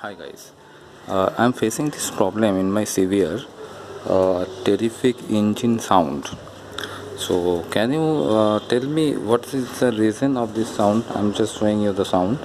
Hi guys, I'm facing this problem in my severe terrific engine sound. So can you tell me what is the reason of this sound? I'm just showing you the sound.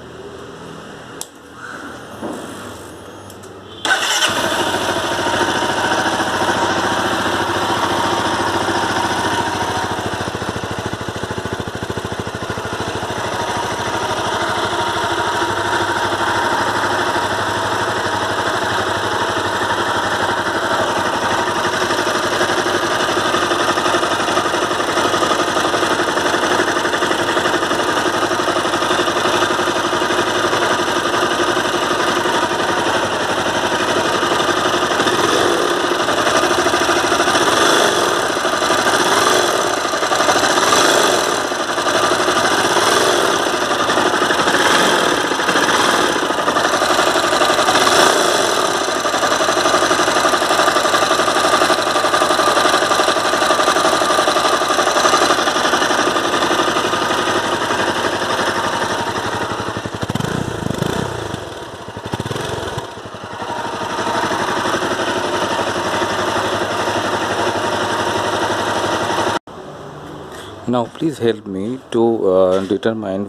Now please help me to determine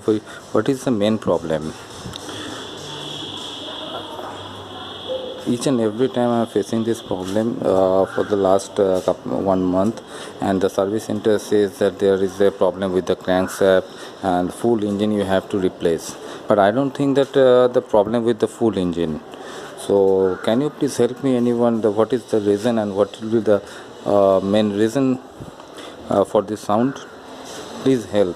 what is the main problem. Each and every time I'm facing this problem for the last 1 month, and the service center says that there is a problem with the crankshaft and full engine you have to replace, but I don't think that the problem with the full engine. So can you please help me, anyone, what is the reason and what will be the main reason for this sound? Please help.